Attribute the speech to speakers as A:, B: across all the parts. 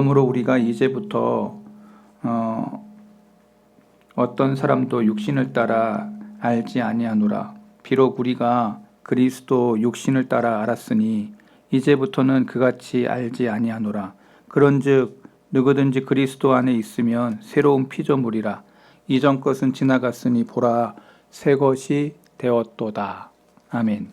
A: 그러므로 우리가 이제부터 어떤 사람도 육신을 따라 알지 아니하노라. 비록 우리가 그리스도 육신을 따라 알았으니 이제부터는 그같이 알지 아니하노라. 그런즉 누구든지 그리스도 안에 있으면 새로운 피조물이라. 이전 것은 지나갔으니 보라 새 것이 되었도다. 아멘.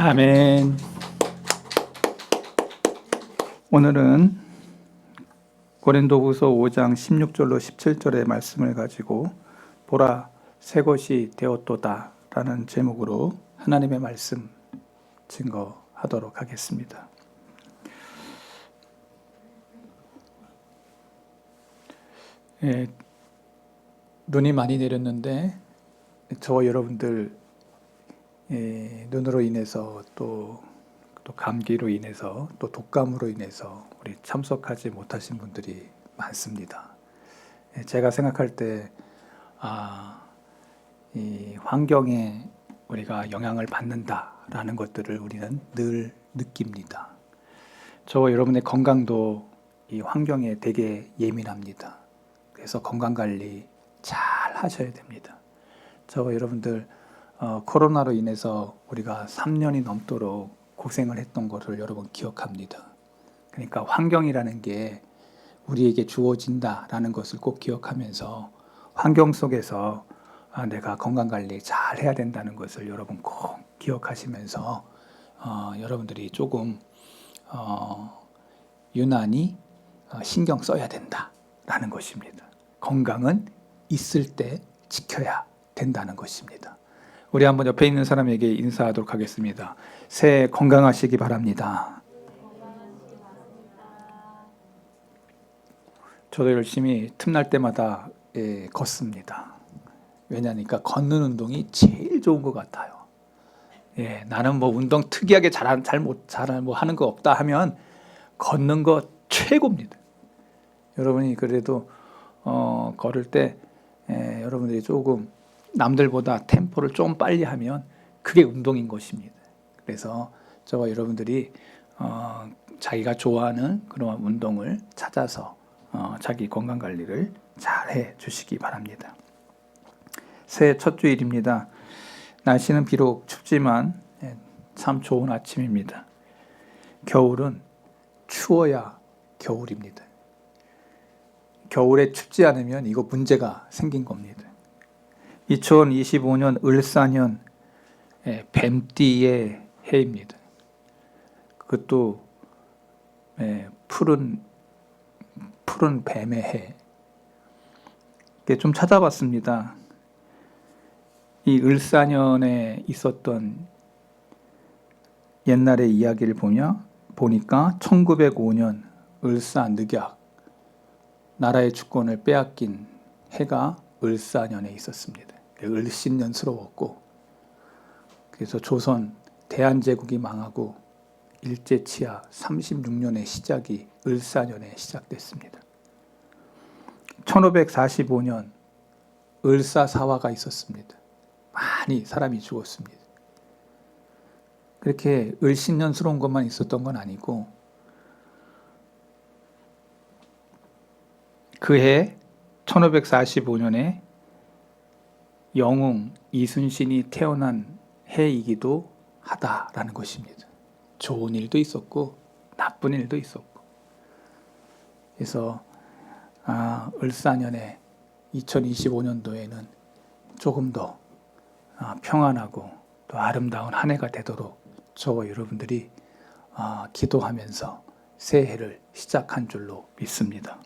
A: 아멘. 오늘은 고린도후서 5장 16절로 17절의 말씀을 가지고 보라 새 것이 되었도다 라는 제목으로 하나님의 말씀 증거하도록 하겠습니다. 눈이 많이 내렸는데 저와 여러분들 눈으로 인해서 또 감기로 인해서 또 독감으로 인해서 우리 참석하지 못하신 분들이 많습니다. 제가 생각할 때 이 환경에 우리가 영향을 받는다라는 것들을 우리는 늘 느낍니다. 저와 여러분의 건강도 이 환경에 되게 예민합니다. 그래서 건강관리 잘 하셔야 됩니다. 저와 여러분들 코로나로 인해서 우리가 3년이 넘도록 고생을 했던 것을 여러분 기억합니다. 그러니까 환경이라는 게 우리에게 주어진다라는 것을 꼭 기억하면서 환경 속에서 내가 건강관리 잘 해야 된다는 것을 여러분 꼭 기억하시면서 여러분들이 조금 유난히 신경 써야 된다라는 것입니다. 건강은 있을 때 지켜야 된다는 것입니다. 우리 한번 옆에 있는 사람에게 인사하도록 하겠습니다. 새해 건강하시기 바랍니다. 저도 열심히 틈날 때마다 걷습니다. 왜냐니까 걷는 운동이 제일 좋은 것 같아요. 나는 뭐 운동 특이하게 뭐 하는 거 없다 하면 걷는 거 최고입니다. 여러분이 그래도 걸을 때 여러분들이 조금 남들보다 템포를 좀 빨리 하면 그게 운동인 것입니다. 그래서 저와 여러분들이 자기가 좋아하는 그런 운동을 찾아서 자기 건강 관리를 잘 해 주시기 바랍니다. 새해 첫 주일입니다. 날씨는 비록 춥지만 참 좋은 아침입니다. 겨울은 추워야 겨울입니다. 겨울에 춥지 않으면 이거 문제가 생긴 겁니다. 2025년 을사년 뱀띠의 해입니다. 그것도 푸른 뱀의 해. 좀 찾아봤습니다. 이 을사년에 있었던 옛날의 이야기를 보니까 1905년 을사늑약, 나라의 주권을 빼앗긴 해가 을사년에 있었습니다. 을신년스러웠고, 그래서 조선 대한제국이 망하고 일제치하 36년의 시작이 을사년에 시작됐습니다. 1545년 을사사화가 있었습니다. 많이 사람이 죽었습니다. 그렇게 을신년스러운 것만 있었던 건 아니고, 그해 1545년에 영웅 이순신이 태어난 해이기도 하다라는 것입니다. 좋은 일도 있었고 나쁜 일도 있었고. 그래서 을사년에 2025년도에는 조금 더 평안하고 또 아름다운 한 해가 되도록 저와 여러분들이 기도하면서 새해를 시작한 줄로 믿습니다.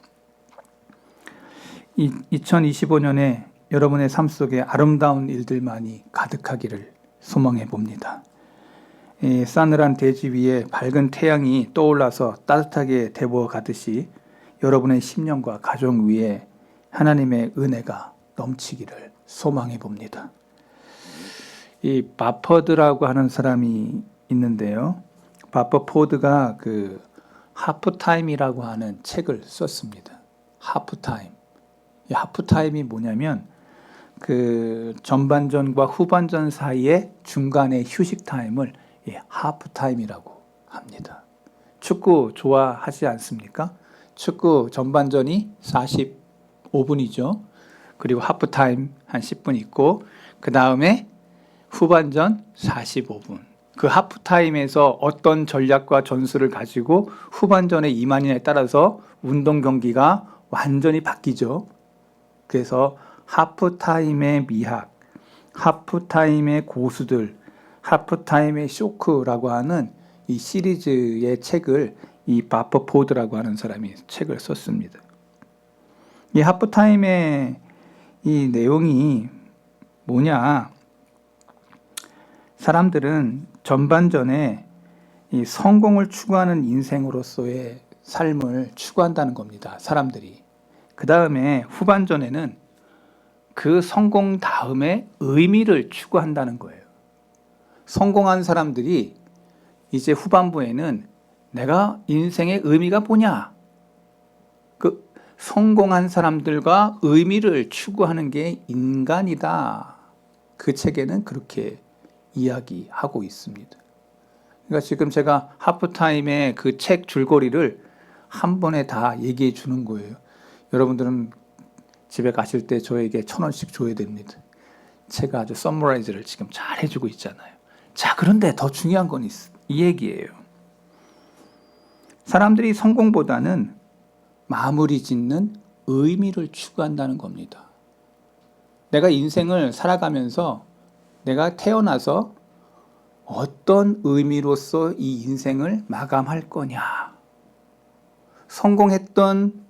A: 2025년에 여러분의 삶 속에 아름다운 일들만이 가득하기를 소망해 봅니다. 싸늘한 대지 위에 밝은 태양이 떠올라서 따뜻하게 데워 가듯이 여러분의 심령과 가정 위에 하나님의 은혜가 넘치기를 소망해 봅니다. 이 바퍼드라고 하는 사람이 있는데요. 바퍼포드가 그 하프타임이라고 하는 책을 썼습니다. 하프타임. 이 하프타임이 뭐냐면 그 전반전과 후반전 사이에 중간에 휴식 타임을 하프타임이라고 합니다. 축구 좋아하지 않습니까? 축구 전반전이 45분이죠. 그리고 하프타임 한 10분 있고 그 다음에 후반전 45분. 그 하프타임에서 어떤 전략과 전술을 가지고 후반전에 임하느냐에 따라서 운동 경기가 완전히 바뀌죠. 그래서 하프타임의 미학, 하프타임의 고수들, 하프타임의 쇼크라고 하는 이 시리즈의 책을 이 바퍼포드라고 하는 사람이 책을 썼습니다. 이 하프타임의 이 내용이 뭐냐? 사람들은 전반전에 이 성공을 추구하는 인생으로서의 삶을 추구한다는 겁니다. 사람들이. 그 다음에 후반전에는 그 성공 다음에 의미를 추구한다는 거예요. 성공한 사람들이 이제 후반부에는 내가 인생의 의미가 뭐냐? 그 성공한 사람들과 의미를 추구하는 게 인간이다. 그 책에는 그렇게 이야기하고 있습니다. 그러니까 지금 제가 하프타임의 그 책 줄거리를 한 번에 다 얘기해 주는 거예요. 여러분들은 집에 가실 때 저에게 1,000원씩 줘야 됩니다. 제가 아주 서머라이즈를 지금 잘 해주고 있잖아요. 자, 그런데 더 중요한 건 이 얘기예요. 사람들이 성공보다는 마무리 짓는 의미를 추구한다는 겁니다. 내가 인생을 살아가면서 내가 태어나서 어떤 의미로서 이 인생을 마감할 거냐. 성공했던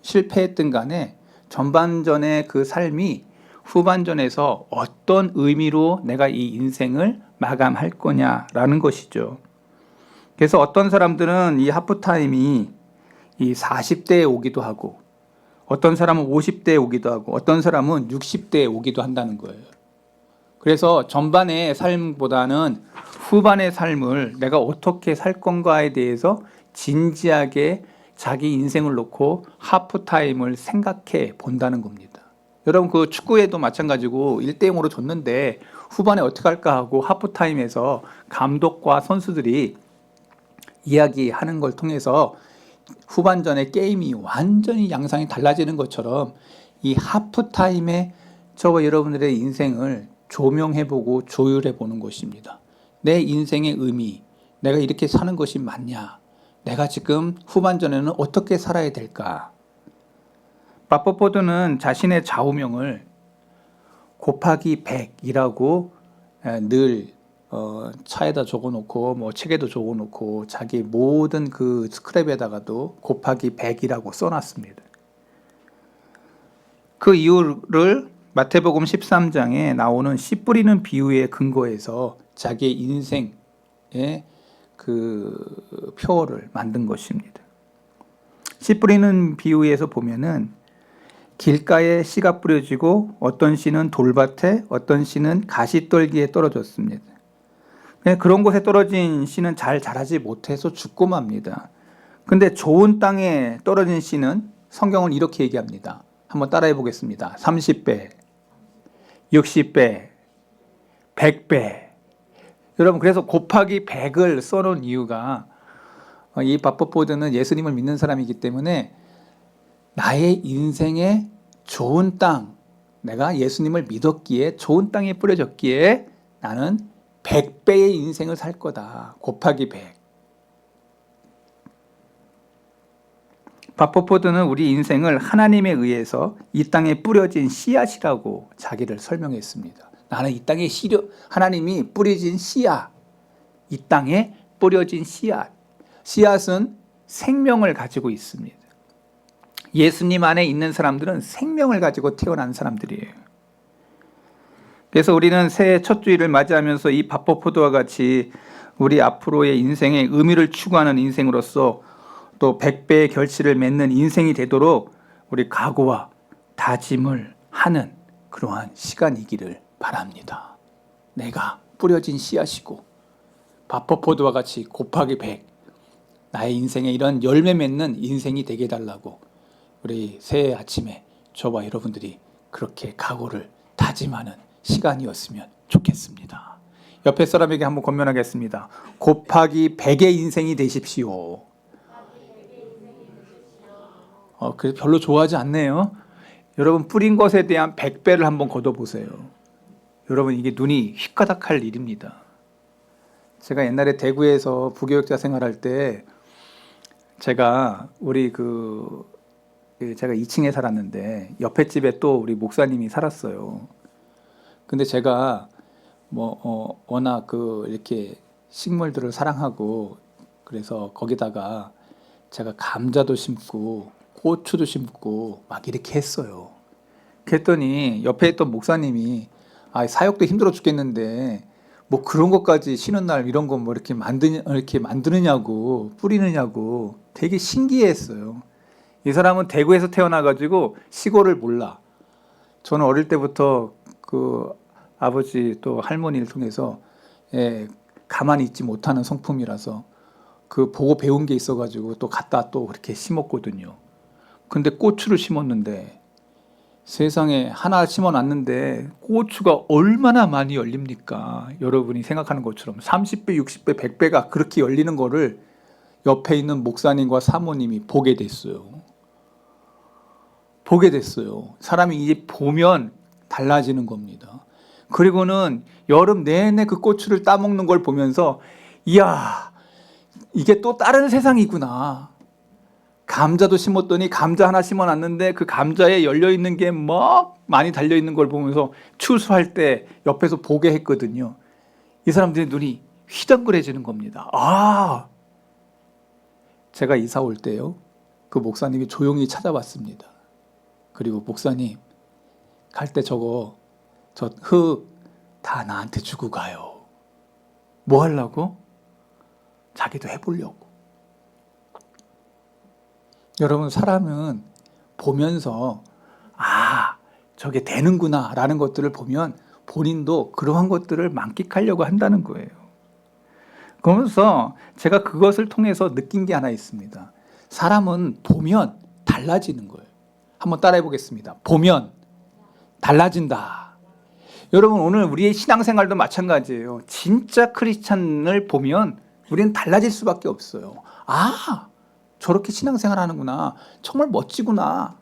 A: 실패했던 간에 전반전의 그 삶이 후반전에서 어떤 의미로 내가 이 인생을 마감할 거냐라는 것이죠. 그래서 어떤 사람들은 이 하프타임이 이 40대에 오기도 하고, 어떤 사람은 50대에 오기도 하고, 어떤 사람은 60대에 오기도 한다는 거예요. 그래서 전반의 삶보다는 후반의 삶을 내가 어떻게 살 건가에 대해서 진지하게 자기 인생을 놓고 하프타임을 생각해 본다는 겁니다. 여러분, 그 축구에도 마찬가지고 1대0으로 졌는데 후반에 어떻게 할까 하고 하프타임에서 감독과 선수들이 이야기하는 걸 통해서 후반전의 게임이 완전히 양상이 달라지는 것처럼 이 하프타임에 저와 여러분들의 인생을 조명해보고 조율해보는 것입니다. 내 인생의 의미, 내가 이렇게 사는 것이 맞냐? 내가 지금 후반전에는 어떻게 살아야 될까? 바퍼포드는 자신의 좌우명을 곱하기 100이라고 늘 차에다 적어놓고 뭐 책에도 적어놓고 자기 모든 그 스크랩에다가도 곱하기 100이라고 써놨습니다. 그 이유를 마태복음 13장에 나오는 씨 뿌리는 비유에 근거해서 자기의 인생의 그 표어를 만든 것입니다. 씨 뿌리는 비유에서 보면은 길가에 씨가 뿌려지고 어떤 씨는 돌밭에 어떤 씨는 가시떨기에 떨어졌습니다. 그런 곳에 떨어진 씨는 잘 자라지 못해서 죽고 맙니다. 근데 좋은 땅에 떨어진 씨는 성경은 이렇게 얘기합니다. 한번 따라해 보겠습니다. 30배, 60배, 100배. 여러분, 그래서 곱하기 100을 써놓은 이유가 이 바퍼포드는 예수님을 믿는 사람이기 때문에 나의 인생에 좋은 땅, 내가 예수님을 믿었기에 좋은 땅에 뿌려졌기에 나는 100배의 인생을 살 거다. 곱하기 100. 바퍼포드는 우리 인생을 하나님에 의해서 이 땅에 뿌려진 씨앗이라고 자기를 설명했습니다. 나는 이 땅에 하나님이 뿌려진 씨앗, 이 땅에 뿌려진 씨앗. 씨앗은 생명을 가지고 있습니다. 예수님 안에 있는 사람들은 생명을 가지고 태어난 사람들이에요. 그래서 우리는 새해 첫 주일을 맞이하면서 이 바퍼포드와 같이 우리 앞으로의 인생의 의미를 추구하는 인생으로서 또 100배의 결실을 맺는 인생이 되도록 우리 각오와 다짐을 하는 그러한 시간이기를 바랍니다. 내가 뿌려진 씨앗이고 바퍼포드와 같이 곱하기 100, 나의 인생에 이런 열매 맺는 인생이 되게 해달라고 우리 새해 아침에 저와 여러분들이 그렇게 각오를 다짐하는 시간이었으면 좋겠습니다. 옆에 사람에게 한번 권면하겠습니다. 곱하기 100의 인생이 되십시오. 그래서 별로 좋아하지 않네요. 여러분, 뿌린 것에 대한 100배를 한번 걷어보세요. 여러분, 이게 눈이 휘가닥할 일입니다. 제가 옛날에 대구에서 부교육자 생활할 때 제가 제가 2층에 살았는데 옆에 집에 또 우리 목사님이 살았어요. 근데 제가 워낙 이렇게 식물들을 사랑하고 그래서 거기다가 제가 감자도 심고 고추도 심고 막 이렇게 했어요. 그랬더니 옆에 있던 목사님이 사역도 힘들어 죽겠는데 뭐 그런 것까지 쉬는 날 이런 거 뭐 이렇게 만드느냐고 뿌리느냐고 되게 신기해했어요. 이 사람은 대구에서 태어나가지고 시골을 몰라. 저는 어릴 때부터 그 아버지 또 할머니를 통해서 가만히 있지 못하는 성품이라서 그 보고 배운 게 있어가지고 또 갖다 또 그렇게 심었거든요. 근데 고추를 심었는데 세상에 하나 심어놨는데 고추가 얼마나 많이 열립니까? 여러분이 생각하는 것처럼 30배, 60배, 100배가 그렇게 열리는 거를 옆에 있는 목사님과 사모님이 보게 됐어요. 사람이 이제 보면 달라지는 겁니다. 그리고는 여름 내내 그 고추를 따먹는 걸 보면서 이야, 이게 또 다른 세상이구나. 감자도 심었더니 감자 하나 심어놨는데 그 감자에 열려있는 게 막 많이 달려있는 걸 보면서 추수할 때 옆에서 보게 했거든요. 이 사람들의 눈이 휘둥그레지는 겁니다. 제가 이사 올 때요, 그 목사님이 조용히 찾아왔습니다. 그리고 목사님, 갈 때 저 흙 다 나한테 주고 가요. 뭐 하려고? 자기도 해보려고. 여러분, 사람은 보면서 저게 되는구나 라는 것들을 보면 본인도 그러한 것들을 만끽하려고 한다는 거예요. 그러면서 제가 그것을 통해서 느낀 게 하나 있습니다. 사람은 보면 달라지는 거예요. 한번 따라해 보겠습니다. 보면 달라진다. 여러분, 오늘 우리의 신앙생활도 마찬가지예요. 진짜 크리스찬을 보면 우리는 달라질 수밖에 없어요. 저렇게 신앙생활 하는구나. 정말 멋지구나.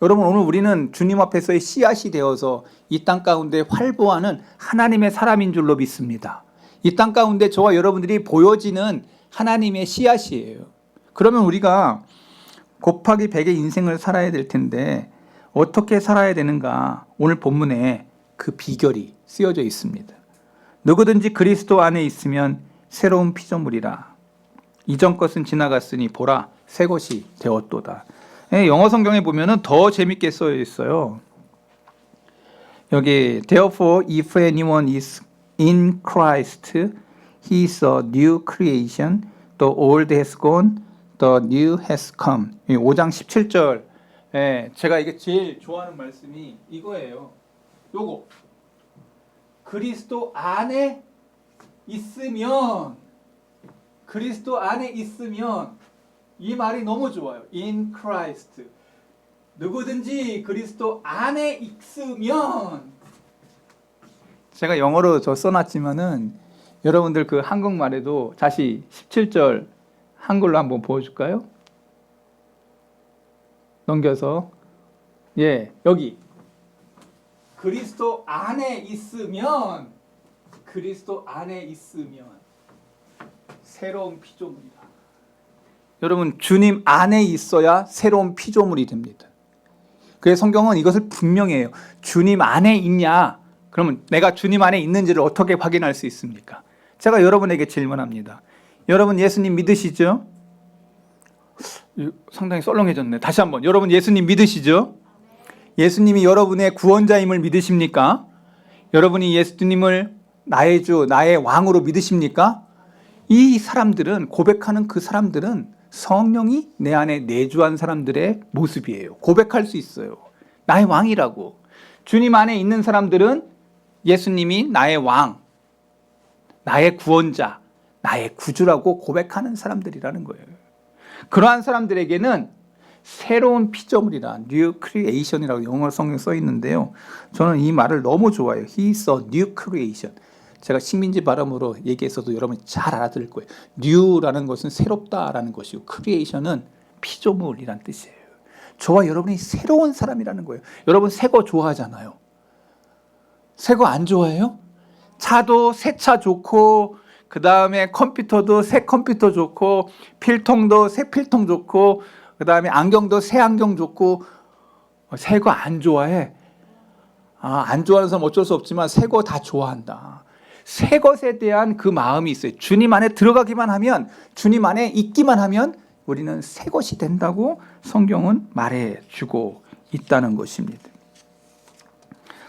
A: 여러분, 오늘 우리는 주님 앞에서의 씨앗이 되어서 이 땅 가운데 활보하는 하나님의 사람인 줄로 믿습니다. 이 땅 가운데 저와 여러분들이 보여지는 하나님의 씨앗이에요. 그러면 우리가 곱하기 100의 인생을 살아야 될 텐데 어떻게 살아야 되는가? 오늘 본문에 그 비결이 쓰여져 있습니다. 누구든지 그리스도 안에 있으면 새로운 피조물이라. 이전 것은 지나갔으니 보라, 새 것이 되었도다. 영어 성경에 보면은 더 재밌게 써 있어요. 여기 Therefore, if anyone is in Christ, he is a new creation. The old has gone, the new has come. 5장 17절. 제가 이게 제일 좋아하는 말씀이 이거예요. 요거. 그리스도 안에 있으면, 이 말이 너무 좋아요. In Christ. 누구든지 그리스도 안에 있으면. 제가 영어로 써놨지만은 여러분들 그 한국말에도 다시 17절 한글로 한번 보여줄까요? 넘겨서. 여기. 그리스도 안에 있으면 새로운 피조물이다. 여러분, 주님 안에 있어야 새로운 피조물이 됩니다. 그래서 성경은 이것을 분명히 해요. 주님 안에 있냐? 그러면 내가 주님 안에 있는지를 어떻게 확인할 수 있습니까? 제가 여러분에게 질문합니다. 여러분 예수님 믿으시죠? 상당히 썰렁해졌네. 다시 한번. 여러분 예수님 믿으시죠? 예수님이 여러분의 구원자임을 믿으십니까? 여러분이 예수님을 나의 주, 나의 왕으로 믿으십니까? 이 사람들은, 고백하는 그 사람들은 성령이 내 안에 내주한 사람들의 모습이에요. 고백할 수 있어요. 나의 왕이라고. 주님 안에 있는 사람들은 예수님이 나의 왕, 나의 구원자, 나의 구주라고 고백하는 사람들이라는 거예요. 그러한 사람들에게는 새로운 피조물이라, new creation이라고 영어 성경에 써 있는데요. 저는 이 말을 너무 좋아해요. He is a new creation. 제가 식민지 발음으로 얘기해서도 여러분이 잘 알아들을 거예요. new라는 것은 새롭다라는 것이고 creation은 피조물이란 뜻이에요. 저와 여러분이 새로운 사람이라는 거예요. 여러분 새 거 좋아하잖아요. 새 거 안 좋아해요? 차도 새 차 좋고, 그 다음에 컴퓨터도 새 컴퓨터 좋고, 필통도 새 필통 좋고, 그 다음에 안경도 새 안경 좋고. 새 거 안 좋아해? 안 좋아하는 사람 어쩔 수 없지만 새 거 다 좋아한다. 새 것에 대한 그 마음이 있어요. 주님 안에 들어가기만 하면, 주님 안에 있기만 하면 우리는 새 것이 된다고 성경은 말해주고 있다는 것입니다.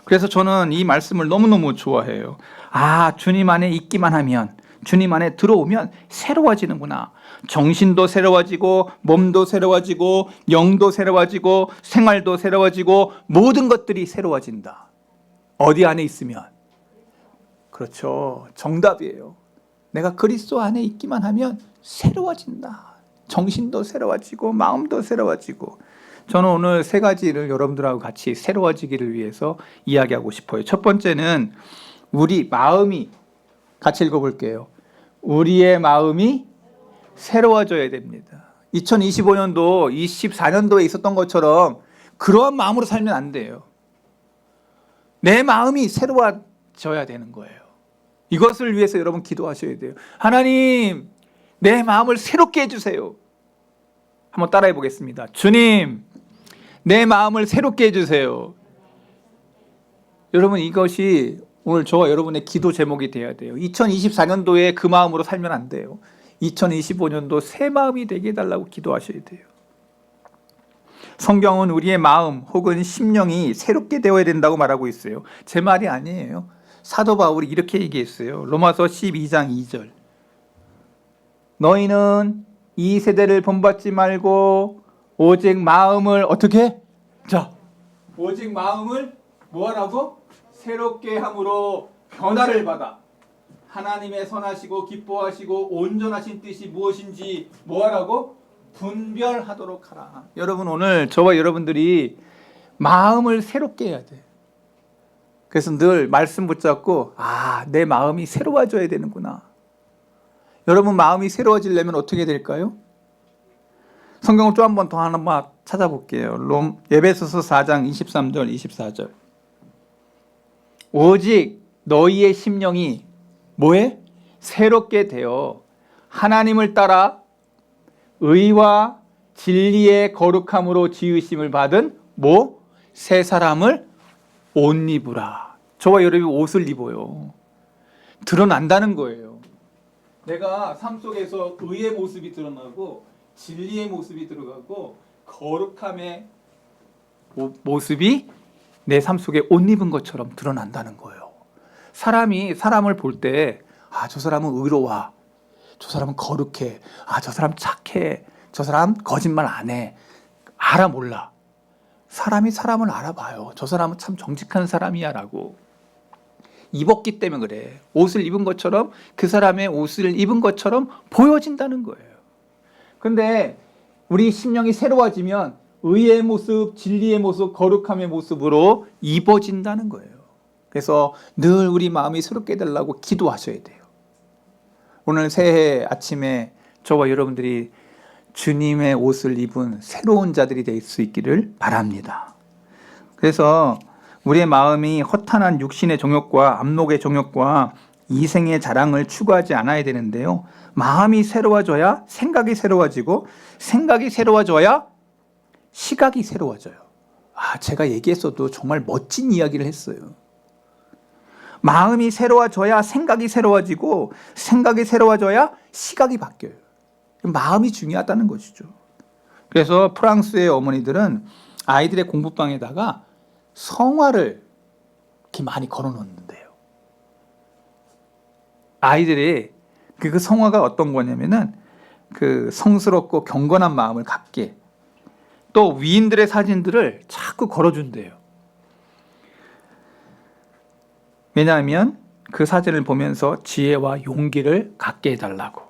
A: 그래서 저는 이 말씀을 너무너무 좋아해요. 주님 안에 있기만 하면, 주님 안에 들어오면 새로워지는구나. 정신도 새로워지고, 몸도 새로워지고, 영도 새로워지고, 생활도 새로워지고, 모든 것들이 새로워진다. 어디 안에 있으면? 그렇죠. 정답이에요. 내가 그리스도 안에 있기만 하면 새로워진다. 정신도 새로워지고, 마음도 새로워지고. 저는 오늘 세 가지를 여러분들하고 같이 새로워지기를 위해서 이야기하고 싶어요. 첫 번째는 우리 마음이, 같이 읽어볼게요. 우리의 마음이 새로워져야 됩니다. 2025년도, 24년도에 있었던 것처럼 그러한 마음으로 살면 안 돼요. 내 마음이 새로워져야 되는 거예요. 이것을 위해서 여러분 기도하셔야 돼요. 하나님, 내 마음을 새롭게 해주세요. 한번 따라해 보겠습니다. 주님, 내 마음을 새롭게 해주세요. 여러분, 이것이 오늘 저와 여러분의 기도 제목이 되어야 돼요. 2024년도에 그 마음으로 살면 안 돼요. 2025년도 새 마음이 되게 해달라고 기도하셔야 돼요. 성경은 우리의 마음 혹은 심령이 새롭게 되어야 된다고 말하고 있어요. 제 말이 아니에요. 사도 바울이 이렇게 얘기했어요. 로마서 12장 2절. 너희는 이 세대를 본받지 말고 오직 마음을 어떻게? 자, 오직 마음을 뭐하라고? 새롭게 함으로 변화를 받아 하나님의 선하시고 기뻐하시고 온전하신 뜻이 무엇인지 뭐하라고? 분별하도록 하라. 여러분, 오늘 저와 여러분들이 마음을 새롭게 해야 돼. 그래서 늘 말씀 붙잡고 내 마음이 새로워져야 되는구나. 여러분, 마음이 새로워지려면 어떻게 될까요? 성경을 좀 한번 더 하나만 찾아볼게요. 에베소서 4장 23절 24절. 오직 너희의 심령이 뭐해? 새롭게 되어 하나님을 따라 의와 진리의 거룩함으로 지으심을 받은 새 사람을 옷 입으라. 저와 여러분이 옷을 입어요. 드러난다는 거예요. 내가 삶 속에서 의의 모습이 드러나고 진리의 모습이 들어가고 거룩함의 모습이 내 삶 속에 옷 입은 것처럼 드러난다는 거예요. 사람이 사람을 볼 때 저 사람은 의로워, 저 사람은 거룩해, 저 사람 착해, 저 사람 거짓말 안 해. 알아 몰라. 사람이 사람을 알아봐요. 저 사람은 참 정직한 사람이야 라고. 입었기 때문에 그래. 옷을 입은 것처럼, 그 사람의 옷을 입은 것처럼 보여진다는 거예요. 근데 우리 심령이 새로워지면 의의 모습, 진리의 모습, 거룩함의 모습으로 입어진다는 거예요. 그래서 늘 우리 마음이 새롭게 되려고 기도하셔야 돼요. 오늘 새해 아침에 저와 여러분들이 주님의 옷을 입은 새로운 자들이 될 수 있기를 바랍니다. 그래서 우리의 마음이 허탄한 육신의 정욕과 안목의 정욕과 이생의 자랑을 추구하지 않아야 되는데요. 마음이 새로워져야 생각이 새로워지고, 생각이 새로워져야 시각이 새로워져요. 제가 얘기했어도 정말 멋진 이야기를 했어요. 마음이 새로워져야 생각이 새로워지고, 생각이 새로워져야 시각이 바뀌어요. 마음이 중요하다는 것이죠. 그래서 프랑스의 어머니들은 아이들의 공부방에다가 성화를 이렇게 많이 걸어놓는데요. 아이들이 그 성화가 어떤 거냐면은 그 성스럽고 경건한 마음을 갖게, 또 위인들의 사진들을 자꾸 걸어준대요. 왜냐하면 그 사진을 보면서 지혜와 용기를 갖게 해달라고.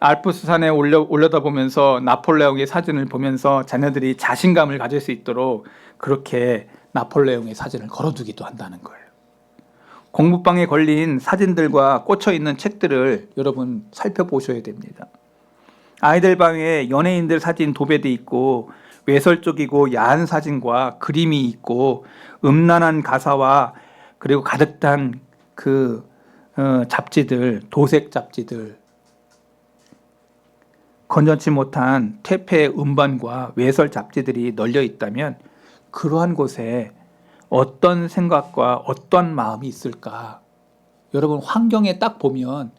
A: 알프스산에 올려다보면서 나폴레옹의 사진을 보면서 자녀들이 자신감을 가질 수 있도록 그렇게 나폴레옹의 사진을 걸어두기도 한다는 거예요. 공부방에 걸린 사진들과 꽂혀있는 책들을 여러분 살펴보셔야 됩니다. 아이들 방에 연예인들 사진 도배돼 있고, 외설적이고 야한 사진과 그림이 있고, 음란한 가사와 그리고 가득 찬 그 잡지들, 도색 잡지들, 건전치 못한 퇴폐 음반과 외설 잡지들이 널려 있다면 그러한 곳에 어떤 생각과 어떤 마음이 있을까? 여러분, 환경에 딱 보면,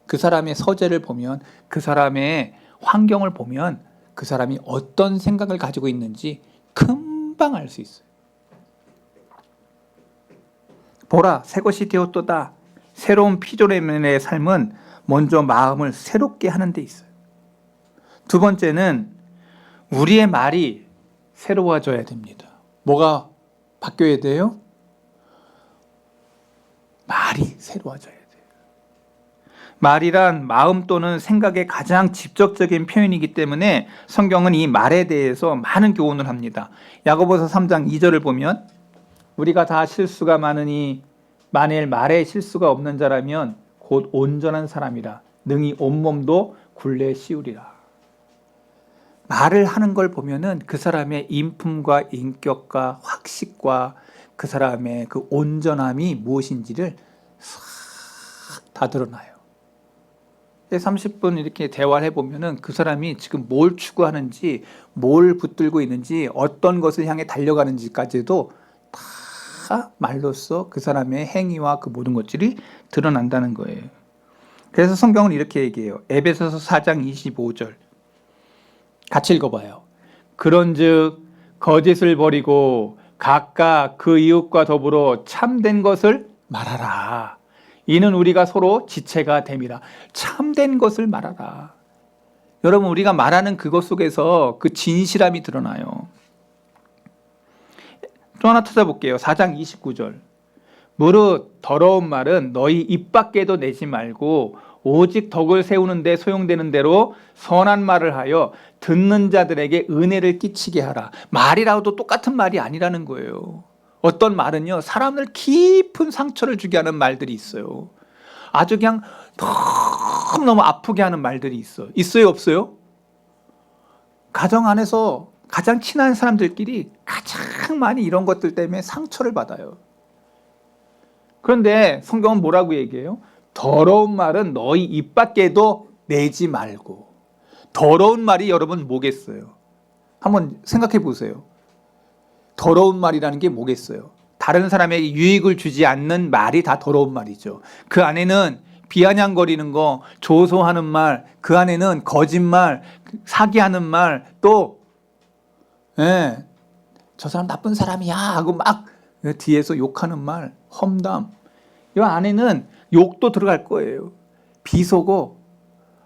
A: 그 사람의 서재를 보면, 그 사람의 환경을 보면 그 사람이 어떤 생각을 가지고 있는지 금방 알 수 있어요. 보라, 새것이 되었도다. 새로운 피조물의 삶은 먼저 마음을 새롭게 하는 데 있어요. 두 번째는 우리의 말이 새로워져야 됩니다. 뭐가 바뀌어야 돼요? 말이 새로워져야 돼요. 말이란 마음 또는 생각의 가장 직접적인 표현이기 때문에 성경은 이 말에 대해서 많은 교훈을 합니다. 야고보서 3장 2절을 보면 우리가 다 실수가 많으니 만일 말에 실수가 없는 자라면 곧 온전한 사람이라 능히 온몸도 굴레 씌우리라. 말을 하는 걸 보면은 그 사람의 인품과 인격과 확식과 그 사람의 그 온전함이 무엇인지를 싹 다 드러나요. 30분 이렇게 대화를 해보면은 그 사람이 지금 뭘 추구하는지, 뭘 붙들고 있는지, 어떤 것을 향해 달려가는지까지도 다 말로써 그 사람의 행위와 그 모든 것들이 드러난다는 거예요. 그래서 성경은 이렇게 얘기해요. 에베소서 4장 25절 같이 읽어봐요. 그런즉 거짓을 버리고 각각 그 이웃과 더불어 참된 것을 말하라. 이는 우리가 서로 지체가 됨이라. 참된 것을 말하라. 여러분, 우리가 말하는 그것 속에서 그 진실함이 드러나요. 또 하나 찾아볼게요. 4장 29절. 무릇 더러운 말은 너희 입 밖에도 내지 말고 오직 덕을 세우는 데 소용되는 대로 선한 말을 하여 듣는 자들에게 은혜를 끼치게 하라. 말이라도 똑같은 말이 아니라는 거예요. 어떤 말은요, 사람을 깊은 상처를 주게 하는 말들이 있어요. 아주 그냥 너무 아프게 하는 말들이 있어요. 있어요, 없어요? 가정 안에서 가장 친한 사람들끼리 가장 많이 이런 것들 때문에 상처를 받아요. 그런데 성경은 뭐라고 얘기해요? 더러운 말은 너희 입 밖에도 내지 말고. 더러운 말이 여러분 뭐겠어요? 한번 생각해 보세요. 더러운 말이라는 게 뭐겠어요? 다른 사람에게 유익을 주지 않는 말이 다 더러운 말이죠. 그 안에는 비아냥거리는 거, 조소하는 말, 그 안에는 거짓말, 사기하는 말, 또 저 사람 나쁜 사람이야 하고 막 뒤에서 욕하는 말, 험담. 이 안에는 욕도 들어갈 거예요. 비속어,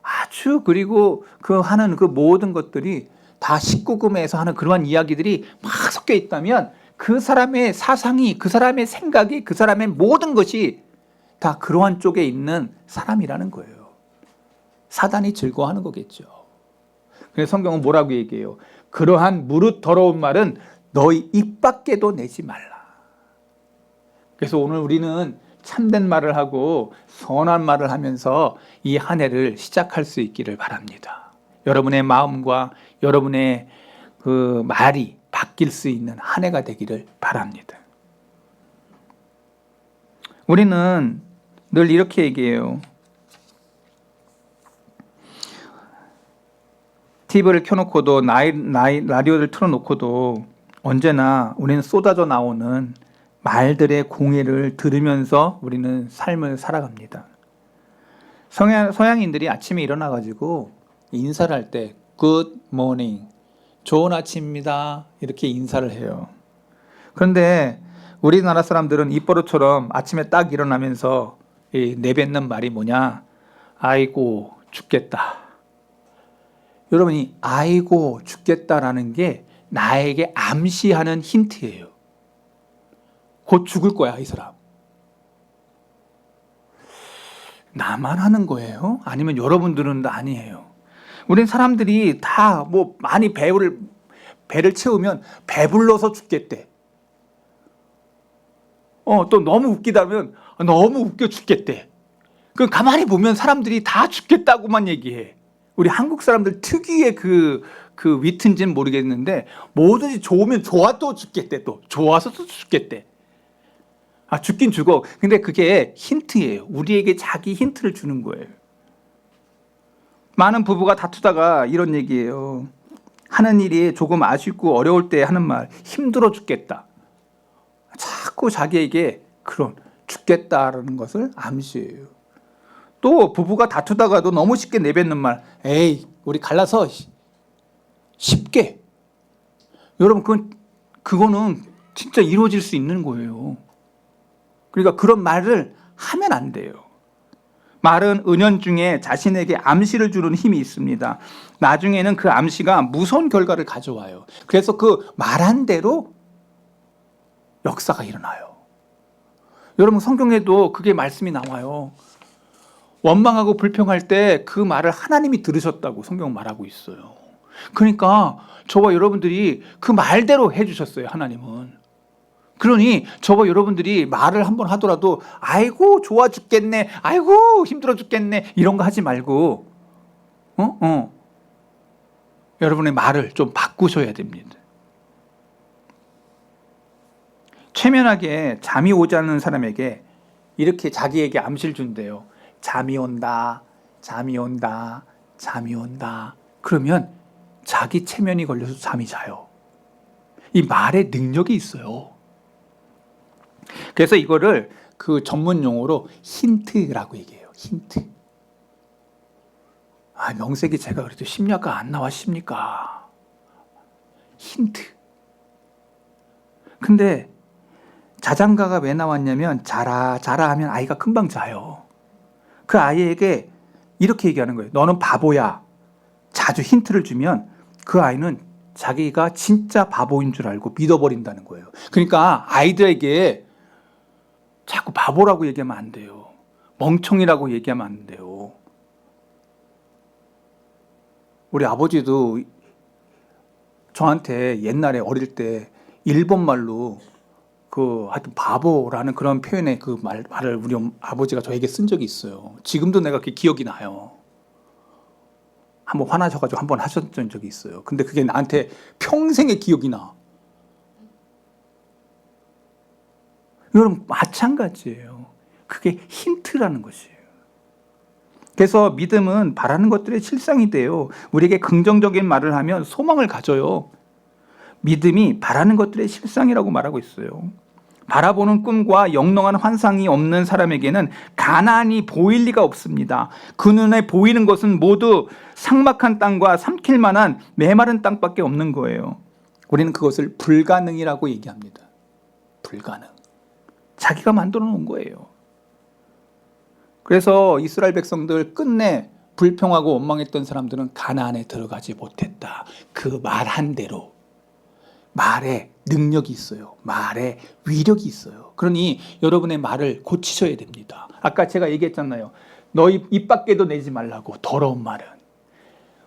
A: 아주, 그리고 그 하는 그 모든 것들이 다 19금에서 하는 그러한 이야기들이 막 섞여 있다면 그 사람의 사상이, 그 사람의 생각이, 그 사람의 모든 것이 다 그러한 쪽에 있는 사람이라는 거예요. 사단이 즐거워하는 거겠죠. 그래서 성경은 뭐라고 얘기해요? 그러한 무릇 더러운 말은 너희 입 밖에도 내지 말라. 그래서 오늘 우리는 참된 말을 하고 선한 말을 하면서 이 한 해를 시작할 수 있기를 바랍니다. 여러분의 마음과 여러분의 그 말이 바뀔 수 있는 한 해가 되기를 바랍니다. 우리는 늘 이렇게 얘기해요. TV를 켜놓고도 라디오를 틀어놓고도 언제나 우리는 쏟아져 나오는 말들의 공해를 들으면서 우리는 삶을 살아갑니다. 서양인들이 아침에 일어나가지고 인사를 할 때 Good morning, 좋은 아침입니다, 이렇게 인사를 해요. 그런데 우리나라 사람들은 입버릇처럼 아침에 딱 일어나면서 내뱉는 말이 뭐냐? 아이고 죽겠다. 여러분이 아이고 죽겠다라는 게 나에게 암시하는 힌트예요. 곧 죽을 거야, 이 사람. 나만 하는 거예요? 아니면 여러분들은 아니에요? 우린 사람들이 다 뭐 많이 배를 채우면 배불러서 죽겠대. 또 너무 웃기다면 너무 웃겨 죽겠대. 그 가만히 보면 사람들이 다 죽겠다고만 얘기해. 우리 한국 사람들 특유의 그 위트인지는 모르겠는데 뭐든지 좋으면 좋아도 죽겠대. 또 좋아서 또 죽겠대. 죽긴 죽어. 근데 그게 힌트예요. 우리에게 자기 힌트를 주는 거예요. 많은 부부가 다투다가 이런 얘기예요. 하는 일이 조금 아쉽고 어려울 때 하는 말, 힘들어 죽겠다. 자꾸 자기에게 그런 죽겠다라는 것을 암시해요. 또 부부가 다투다가도 너무 쉽게 내뱉는 말, 에이 우리 갈라서 쉽게. 여러분 그거는 진짜 이루어질 수 있는 거예요. 그러니까 그런 말을 하면 안 돼요. 말은 은연중에 자신에게 암시를 주는 힘이 있습니다. 나중에는 그 암시가 무서운 결과를 가져와요. 그래서 그 말한 대로 역사가 일어나요. 여러분 성경에도 그게 말씀이 나와요. 원망하고 불평할 때 그 말을 하나님이 들으셨다고 성경은 말하고 있어요. 그러니까 저와 여러분들이 그 말대로 해주셨어요, 하나님은. 그러니 저와 여러분들이 말을 한번 하더라도 아이고 좋아 죽겠네, 아이고 힘들어 죽겠네, 이런 거 하지 말고 여러분의 말을 좀 바꾸셔야 됩니다. 최면하게 잠이 오지 않는 사람에게 이렇게 자기에게 암시를 준대요. 잠이 온다, 잠이 온다, 잠이 온다. 그러면 자기 체면이 걸려서 잠이 자요. 이 말에 능력이 있어요. 그래서 이거를 그 전문 용어로 힌트라고 얘기해요. 힌트. 명색이 제가 그래도 심리학과 안 나왔습니까? 힌트. 근데 자장가가 왜 나왔냐면 자라 자라 하면 아이가 금방 자요. 그 아이에게 이렇게 얘기하는 거예요. 너는 바보야. 자주 힌트를 주면 그 아이는 자기가 진짜 바보인 줄 알고 믿어버린다는 거예요. 그러니까 아이들에게 자꾸 바보라고 얘기하면 안 돼요. 멍청이라고 얘기하면 안 돼요. 우리 아버지도 저한테 옛날에 어릴 때 일본 말로 하여튼 바보라는 그런 표현의 말을 우리 아버지가 저에게 쓴 적이 있어요. 지금도 내가 그게 기억이 나요. 한번 화나셔가지고 한번 하셨던 적이 있어요. 근데 그게 나한테 평생의 기억이 나. 여러분, 마찬가지예요. 그게 힌트라는 것이에요. 그래서 믿음은 바라는 것들의 실상이 돼요. 우리에게 긍정적인 말을 하면 소망을 가져요. 믿음이 바라는 것들의 실상이라고 말하고 있어요. 바라보는 꿈과 영롱한 환상이 없는 사람에게는 가나안이 보일 리가 없습니다. 그 눈에 보이는 것은 모두 삭막한 땅과 삼킬 만한 메마른 땅밖에 없는 거예요. 우리는 그것을 불가능이라고 얘기합니다. 불가능. 자기가 만들어 놓은 거예요. 그래서 이스라엘 백성들 끝내 불평하고 원망했던 사람들은 가나안에 들어가지 못했다. 그 말한 대로. 말에 능력이 있어요. 말에 위력이 있어요. 그러니 여러분의 말을 고치셔야 됩니다. 아까 제가 얘기했잖아요. 너희 입 밖에도 내지 말라고. 더러운 말은.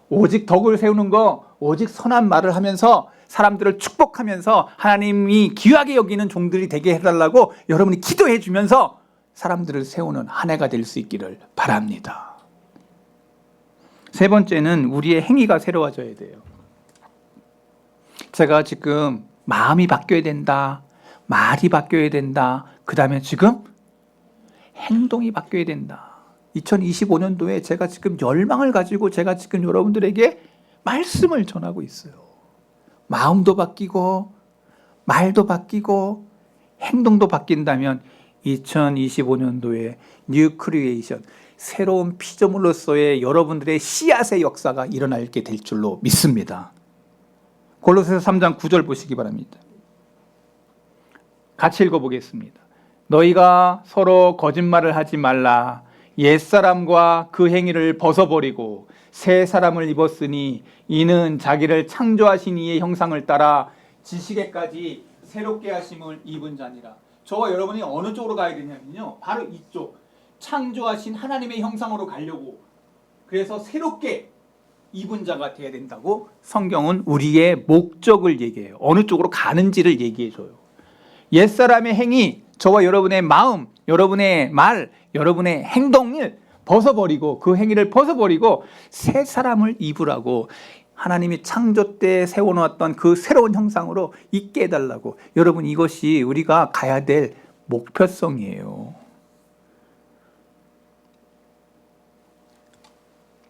A: 오직 덕을 세우는 거, 오직 선한 말을 하면서 사람들을 축복하면서 하나님이 귀하게 여기는 종들이 되게 해달라고 여러분이 기도해 주면서 사람들을 세우는 한 해가 될 수 있기를 바랍니다. 세 번째는 우리의 행위가 새로워져야 돼요. 제가 지금 마음이 바뀌어야 된다. 말이 바뀌어야 된다. 그 다음에 지금 행동이 바뀌어야 된다. 2025년도에 제가 지금 열망을 가지고 제가 지금 여러분들에게 말씀을 전하고 있어요. 마음도 바뀌고 말도 바뀌고 행동도 바뀐다면 2025년도에 뉴 크리에이션, 새로운 피조물로서의 여러분들의 씨앗의 역사가 일어나게 될 줄로 믿습니다. 골로새서 3장 9절 보시기 바랍니다. 같이 읽어보겠습니다. 너희가 서로 거짓말을 하지 말라. 옛사람과 그 행위를 벗어버리고 새 사람을 입었으니 이는 자기를 창조하신 이의 형상을 따라 지식에까지 새롭게 하심을 입은 자니라. 저와 여러분이 어느 쪽으로 가야 되냐면요, 바로 이쪽, 창조하신 하나님의 형상으로 가려고, 그래서 새롭게 입은 자가 되어야 된다고 성경은 우리의 목적을 얘기해요. 어느 쪽으로 가는지를 얘기해줘요. 옛사람의 행위, 저와 여러분의 마음, 여러분의 말, 여러분의 행동을 벗어버리고, 그 행위를 벗어버리고 새 사람을 입으라고, 하나님이 창조 때 세워놓았던 그 새로운 형상으로 있게 해달라고. 여러분, 이것이 우리가 가야 될 목표성이에요.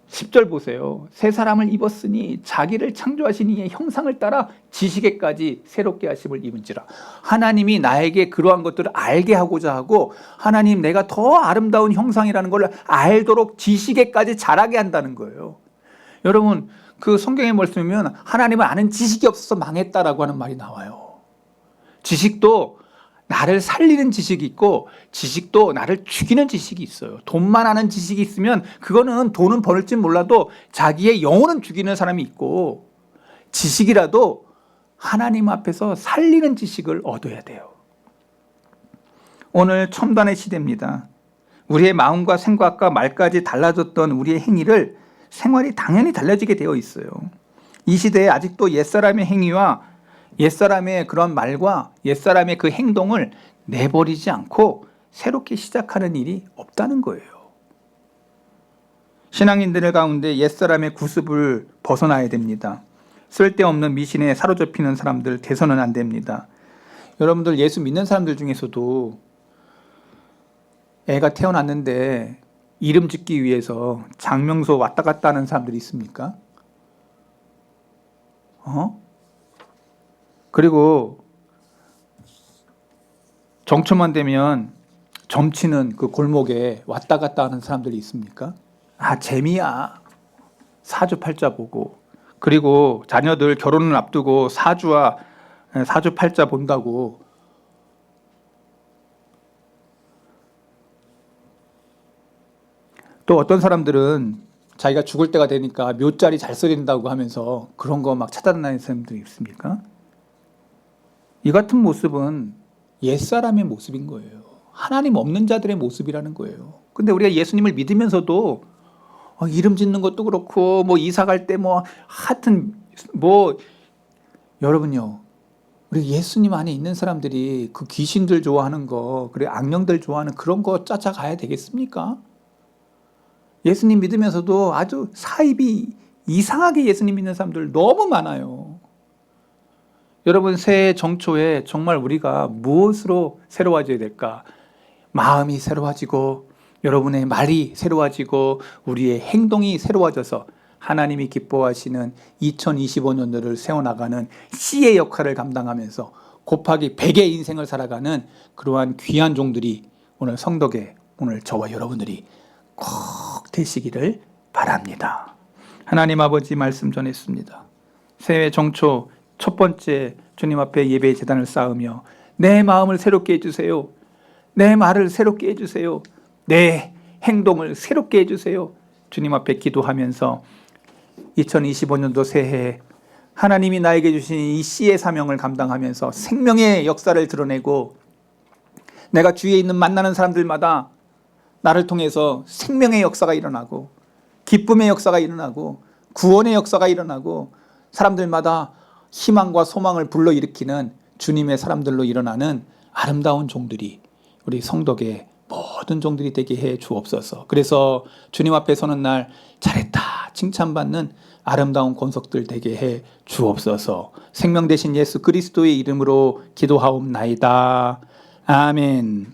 A: 10절 보세요. 새 사람을 입었으니 자기를 창조하신 이의 형상을 따라 지식에까지 새롭게 하심을 입은지라. 하나님이 나에게 그러한 것들을 알게 하고자 하고, 하나님 내가 더 아름다운 형상이라는 걸 알도록 지식에까지 자라게 한다는 거예요. 여러분, 그 성경의 말씀이면 하나님을 아는 지식이 없어서 망했다라고 하는 말이 나와요. 지식도 나를 살리는 지식이 있고, 지식도 나를 죽이는 지식이 있어요. 돈만 아는 지식이 있으면 그거는 돈은 벌지 몰라도 자기의 영혼은 죽이는 사람이 있고, 지식이라도 하나님 앞에서 살리는 지식을 얻어야 돼요. 오늘 첨단의 시대입니다. 우리의 마음과 생각과 말까지 달라졌던 우리의 행위를 생활이 당연히 달라지게 되어 있어요. 이 시대에 아직도 옛사람의 행위와 옛사람의 그런 말과 옛사람의 그 행동을 내버리지 않고 새롭게 시작하는 일이 없다는 거예요. 신앙인들 가운데 옛사람의 구습을 벗어나야 됩니다. 쓸데없는 미신에 사로잡히는 사람들 돼서는 안 됩니다. 여러분들 예수 믿는 사람들 중에서도 애가 태어났는데 이름 짓기 위해서 장명소 왔다 갔다 하는 사람들이 있습니까? 그리고 정초만 되면 점치는 그 골목에 왔다 갔다 하는 사람들이 있습니까? 재미야. 사주팔자 보고. 그리고 자녀들 결혼을 앞두고 사주팔자 본다고 또 어떤 사람들은 자기가 죽을 때가 되니까 묘자리 잘 써야 된다고 하면서 그런 거 막 찾아다니는 사람들이 있습니까? 이 같은 모습은 옛사람의 모습인 거예요. 하나님 없는 자들의 모습이라는 거예요. 근데 우리가 예수님을 믿으면서도 이름 짓는 것도 그렇고 뭐 이사 갈 때 뭐 하여튼 뭐 여러분요, 우리 예수님 안에 있는 사람들이 그 귀신들 좋아하는 거, 그래 악령들 좋아하는 그런 거 쫓아가야 되겠습니까? 예수님 믿으면서도 아주 사입이 이상하게 예수님 믿는 사람들 너무 많아요. 여러분, 새해 정초에 정말 우리가 무엇으로 새로워져야 될까? 마음이 새로워지고 여러분의 말이 새로워지고 우리의 행동이 새로워져서 하나님이 기뻐하시는 2025년도를 세워나가는 씨의 역할을 감당하면서 곱하기 100의 인생을 살아가는 그러한 귀한 종들이 오늘 성덕에 오늘 저와 여러분들이 꼭 되시기를 바랍니다. 하나님 아버지 말씀 전했습니다. 새해 정초 첫 번째 주님 앞에 예배의 제단을 쌓으며 내 마음을 새롭게 해주세요. 내 말을 새롭게 해주세요. 내 행동을 새롭게 해주세요. 주님 앞에 기도하면서 2025년도 새해에 하나님이 나에게 주신 이 씨의 사명을 감당하면서 생명의 역사를 드러내고 내가 주위에 있는 만나는 사람들마다 나를 통해서 생명의 역사가 일어나고 기쁨의 역사가 일어나고 구원의 역사가 일어나고 사람들마다 희망과 소망을 불러일으키는 주님의 사람들로 일어나는 아름다운 종들이 우리 성덕의 모든 종들이 되게 해 주옵소서. 그래서 주님 앞에 서는 날 잘했다 칭찬받는 아름다운 권속들 되게 해 주옵소서. 생명 되신 예수 그리스도의 이름으로 기도하옵나이다. 아멘.